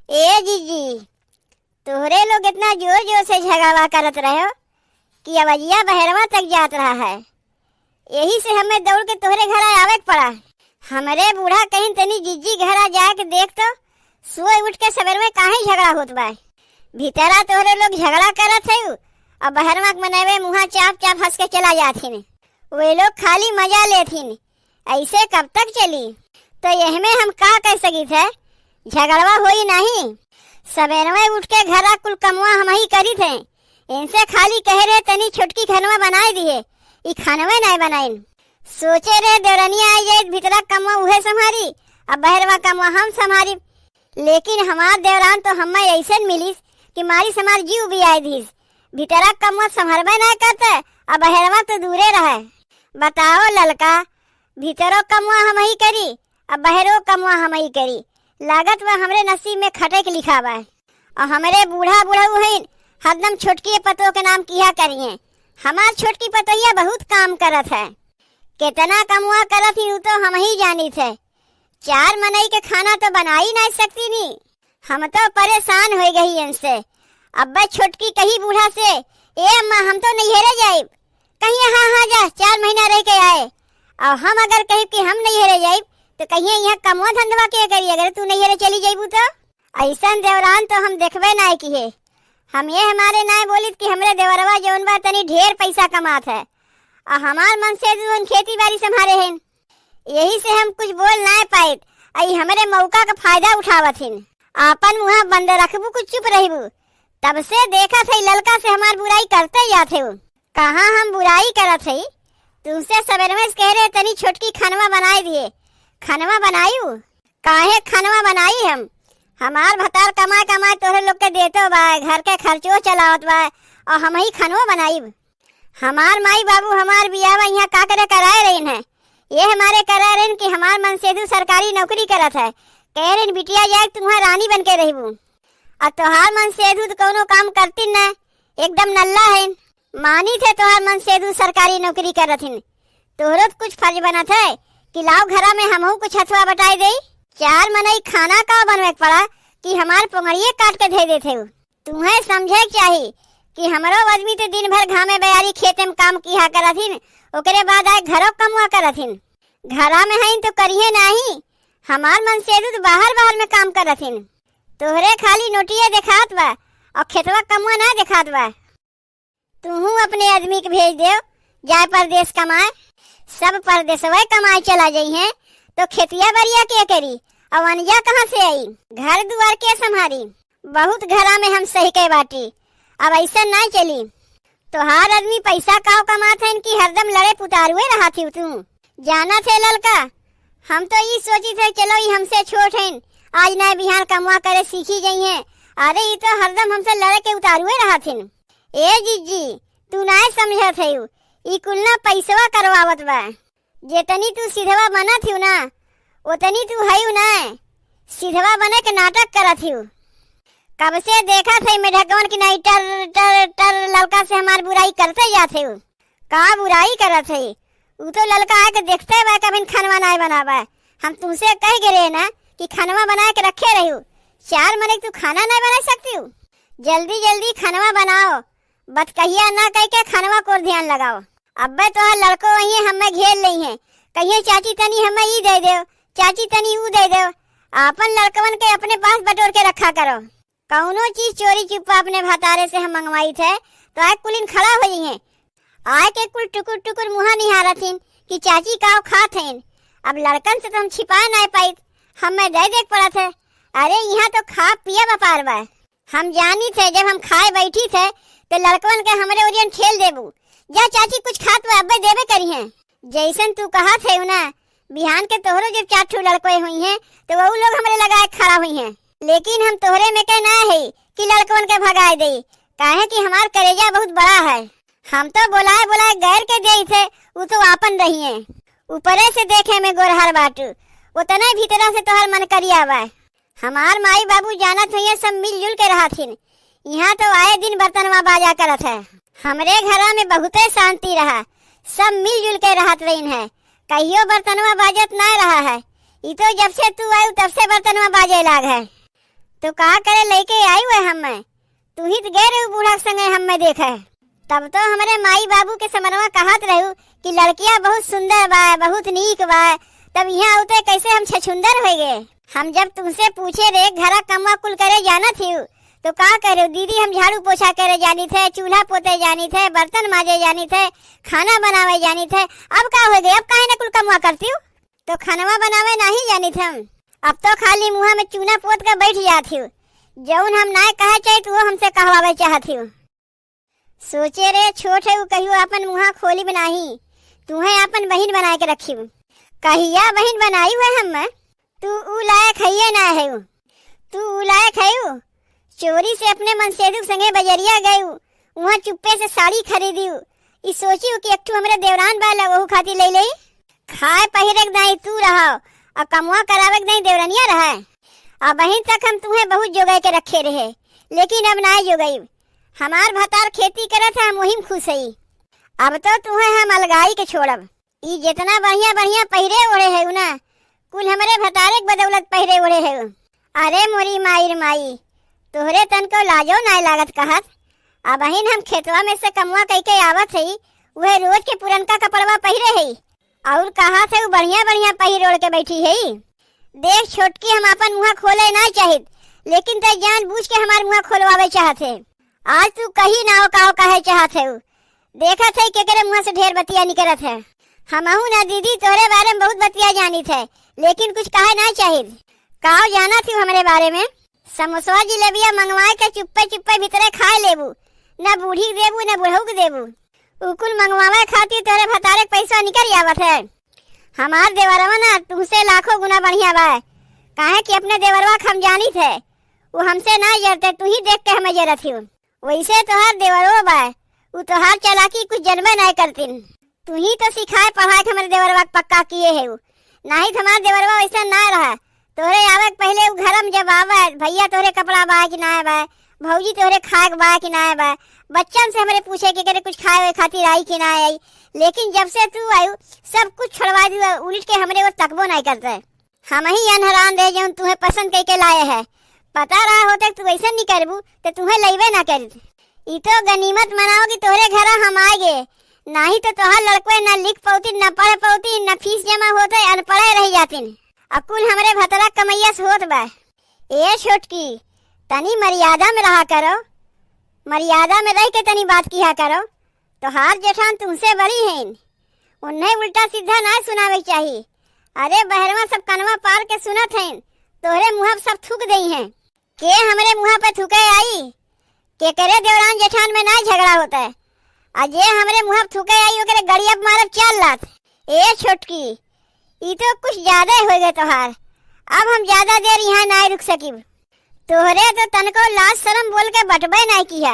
ए जीजी, तोहरे लोग इतना जोर जोर से झगड़ा करत रहे हो कि अवजिया बहरवा तक जात रहा है। यही से हमें दौड़ के तोहरे घर आवे के पड़ा। हमरे बूढ़ा कहीं तनी जीजी घर आ जाके देख तो सुबह उठ के सवेर में काहे झगड़ा होत बा। भीतरा तोहरे लोग झगड़ा करत है और बहरवा के मनेवे मुहा चाप चाप हंस के चला जाथिन। वे लोग खाली मजा लेथिन। ऐसे कब तक चली? तो यह में हम का कह सकी थे, झगड़वा होई नहीं। सवेर में उठ के घरा कुल कमुआ हम ही करी थे। इनसे खाली कह रहे तनी छोटकी खनवा बनाए दिए, ई खानवे नहीं बनाइन। सोचे रहे देवरनिया आई जाए भीतरा कमुआ उहे संभारी अब बहरवा कमुआ हम संभारी। लेकिन हमार देवरान तो हमें ऐसे मिली कि मारी समार जीव भी आई दी। भीतरा कमुआ संभरबे नहीं करते अब बहरवा तो दूरे रहे। बताओ ललका, भीतरो कमुआ हम ही करी अब बहरो कमुआ हम ही करी। लागत वह हमरे नसीब में खटे के लिखा बा। और हमरे बूढ़ा बूढ़ऊ है हरदम छोटकी पतों के नाम किया करिए। हमार छोटकी पतोहिया बहुत काम करत है। कितना कमुआ करत ही तो हम ही जानी थे। 4 मनई के खाना तो बना ही नहीं सकती नी। हम तो परेशान हो गई इनसे। अब छोटकी कही बूढ़ा से, ए अम्मा हम तो नहीं हेरे जाए। कहिए हाँ हाँ जा 4 महीना रह के आए। और हम अगर कहे कि हम नहीं हेरे जाए तो कहिए यहाँ कमुआ धंधवा के करिए। अगर तू नहीं हेरे चली जाइबू तो ऐसा देवरान तो हम देखबे नहीं किए। हम ये हमारे नाय बोलित कि हमरे देवरवा जौन बा तनी ढेर पैसा कमात है और हमार मन से जो खेती बाड़ी संभाले हैं। यही से हम कुछ बोल नहीं पाए। आई हमरे मौका का फायदा उठावत हिन। आपन मुहा बंद रखबू कुछ चुप रहबू। तब से देखा थे ललका से हमार बुराई करते जाते हो। कहाँ हम बुराई करत है? तुमसे सवेर में कह रहे तनी छोटकी खनवा बनाए दिए। खनवा बनायू? काहे खनवा बनाई हम? हमार भतार कमाए कमाए तोहरे लोग के देतो बा, घर के खर्चो चलावत बा और हम ही खनवा बनाई। हमार माई बाबू हमार बियावा यहाँ का करे कराए रही है। ये हमारे करा रहे कि हमार मन से सरकारी नौकरी करत है। कह रहे बिटिया जाए तुम्हारा रानी बन के रहबू। और तोहार मन से तो कोनो काम करती न, एकदम नल्ला है। मानी थे तोहार मन से सरकारी नौकरी करत हिन। तोहरो कुछ फर्ज बनत है कि लाओ घरा में हमहू कुछ हथवा बटाई दे। 4 मनई खाना का बनवे पड़ा कि हमार पोंगड़िए काट के दे देते हो। तुम्हें समझे चाहिए कि हमारो आदमी तो दिन भर घामे बयारी खेते में काम किया करथिन, ओकरे बाद आए घरों कमुआ करथिन। घरा में है तो करिए नहीं। हमार मन से तो बाहर बाहर में काम करथिन। तोहरे खाली नोटिए दिखात बा और खेतवा कमुआ ना दिखात बा। तुहू अपने आदमी के भेज दे जाए परदेश कमाए। सब परदेशवे कमाए चला जाई है तो खेतिया बरिया के करी और वनिया कहाँ से आई? घर दुआर के संभारी। बहुत घरा में हम सही के बाटी। अब ऐसा ना चली। तोहार आदमी पैसा काव कमात है कि हरदम लड़े पुतारुए रहा थी। तू जाना थे ललका, हम तो ये सोची थे चलो ये हमसे छोट है, आज ना बिहार कमुआ करे सीखी गई है। अरे ये तो हरदम हमसे लड़े के उतारुए रहा थी। ए जीजी, तू ना समझत है ई कुल ना पैसवा करवावत बा। जेतनी तू सीधवा बनत हिउ ना उतनी तू हयू ना सीधवा बने के नाटक करत हिउ। कब से देखा थे मैं ढकवन की नहीं टर टर टर ललका से हमार बुराई करते जाते हो। का बुराई करत है? वो तो ललका आके देखते बा कभी खनवा नहीं बनावा। हम तुमसे कह गए ना कि खनवा बना के रखे रही। 4 महीने तू खाना नहीं बना सकती हो। जल्दी जल्दी खनवा बनाओ। बत कहिया ना कह के खनवा को ध्यान लगाओ। अब तो लड़को वही हमें घेर ली है। कहिए चाची तनी हमें ई दे दो, चाची तनी ऊ दे दो। आपन लड़कवन के अपने पास बटोर के रखा करो। कौनो चीज चोरी चुपा अपने भतारे से हम मंगवाई थे तो आए कुलिन खड़ा हो है। आए के कुल टुकुर टुकुर मुहा निहारथिन कि चाची काव खात हैं। अब लड़कन से तो हम छिपा नहीं पाई, हमें दे देख पड़ा थे। अरे यहाँ तो खा पिया व्यापार बा। हम जानी थे जब हम खाए बैठी थे तो लड़कवन के हमारे ओरियन खेल देबू। जा चाची कुछ खात हुआ अब देवे करी है। जैसन तू कहा थे ना बिहान के तोहरो जब 4 ठो लड़कोए हुई हैं तो वो लोग हमारे लगाए खड़ा हुई हैं। लेकिन हम तोहरे में कहना है कि लड़कवन के भगाए दे। काहे कि हमार करेजा बहुत बड़ा है। हम तो बुलाए बुलाए गैर के दे थे, वो तो आपन रही है। ऊपरे से देखे में गोरहर बाटू उतना भीतरा से तोहर मन करिया बा। हमार माई बाबू जानत हुई सब मिलजुल के रहा थी। यहाँ तो आए दिन बर्तनवा बाजा करत है। हमरे घरा में बहुते शांति रहा, सब मिलजुल के रहत रही है। कहियो बर्तनवा बाजत ना रहा है। ये तो जब से तू आयु तब से बर्तनवा बाजे लाग है। तो का करे लेके आई हुए हमें, तू ही तो गए रहू बूढ़ा संगे हमें देखे। तब तो हमारे माई बाबू के समरवा कहत रहू कि लड़कियां बहुत सुंदर बा, बहुत नीक बा। तब यहाँ उते कैसे हम छछुंदर हो गए। हम जब तुमसे पूछे रे घरा कमा कुल करे जाना थी तो का करे दीदी हम झाड़ू पोछा करे जानी थे, चूल्हा पोते जानी थे, बर्तन माजे जानी थे, खाना बनावे जानी थे। अब का हो गए, अब काहे ना कुल कमा करती हूँ। तो खानवा बनावे नहीं जानी थे हम, अब तो खाली मुँह में चूना पोत कर बैठ जाती हूँ। जौन हम ना कहे चाहे तो वो हमसे कहवावे चाहती हूँ। सोचे रे छोट है कहियो अपन मुँह खोली बनाही, तुम्हें अपन बहन बना के रखी हूँ। कहिया बहन बनाई हुए हम, तू ऊ लायक है ना है, तू ऊ लायक है। चोरी से अपने मनसेदुक संगे बजरिया गई, वहाँ चुप्पे से साड़ी खरीदी। ई सोची कि एक हमरे देवरान बाला वहू खाती ले ले। खाए पहिरे दाई तू रहो और कमुआ करावे दाई देवरानिया रहे। अब बहन तक हम तुम्हें बहुत जोगाई के रखे रहे, लेकिन अब ना जोगई। हमार भतार खेती करत है, हम वही खुश है। अब तो तुम्हें हम अलगाई के छोड़ब। ई जितना बढ़िया बढ़िया पहिरे ओढ़े है ना, कुल हमारे भतारे के बदौलत पहिरे ओढ़े है। अरे मोरी माई माई, तोहरे तन को लाजो ना लागत कहत। अब बहन हम खेतवा में से कमुआ कह के आवत है, वह रोज के पुरनका कपड़वा पहिरे है और कहा थे वो बढ़िया बढ़िया पहिर ओढ़ के बैठी है। देख छोटकी, हम अपन मुँह खोले ना चाहिए, लेकिन ते जान बूझ के हमार मुँह खोलवावे चाहते। आज तू कहीं ना हो काहो कहे चाहते हो। देखा थे केकरे मुँह से ढेर बतिया निकलत है। हमहू ना दीदी तोहरे बारे में बहुत बतिया जानी थे, लेकिन कुछ कहे ना चाहिए। काहो जाना थी हमारे बारे में। समोसा जिलेबिया मंगवाए के चुप्पे चुप्पे भीतरे खाए लेबू, न बूढ़ी देबू न बुढ़ऊ के देबू। उकुल मंगवावे खातिर तोरे भतारे पैसा निकल आवत है। हमार देवरवा ना तुमसे लाखों गुना बढ़िया बा। काहे कि अपने देवरवा हम जानी थे, वो हमसे ना जरते, तू ही देख के हमें जरत ही। वैसे तोहार देवरो बा, वो तोहार चालाकी कुछ जन्मे नहीं करतीन। तू ही तो सिखाए पढ़ाए के हमारे देवरवा पक्का किए है। नहीं तो हमारे देवरवा वैसा ना रहा। तोहरे आवे पहले घर में जब आवे, भैया तोहरे कपड़ा बा कि ना बा, भौजी तोहरे खाए बा कि ना बा, बच्चन से हमारे पूछे कि करे कुछ खाए खातिर आई कि ना आई। लेकिन जब से तू आई सब कुछ छोड़वा दी, उलट के हमरे वो तकबो नहीं करते। हम ही अनहरान दे जो तुम्हें पसंद करके लाए है। पता रहा होता तू ऐसा नहीं करबू तो तुम्हें लईबे ना कर। ई तो गनीमत मनाओ कि तोहरे घर हम आगे, नहीं तो तोहर लड़के न लिख पौती, न पढ़ पौती, न फीस जमा होते, अनपढ़े रह जाती। अकुल हमरे भतरा कमैया से होत बा। ए छोटकी, तनी मर्यादा में रहा करो, मर्यादा में रह के तनी बात किया करो। तो हार जेठान तुमसे बड़ी हैं, उन्हें उल्टा सीधा ना सुनावे चाहिए। अरे बहरवा सब कनवा पार के सुनत हैं, तोहरे मुँह सब थूक गई हैं। के हमारे मुँह पे थूके आई, के करे देवरान जेठान में ना झगड़ा होता है। आज ये हमारे मुँह थूके आई ओकरे गड़िया मारब चाल लात। ए छोटकी, ये तो कुछ ज्यादा हो गए तोहार। अब हम ज्यादा देर यहाँ ना रुक सकी। तोहरे तो तनको लाज शर्म बोल के बटबे नहीं किया।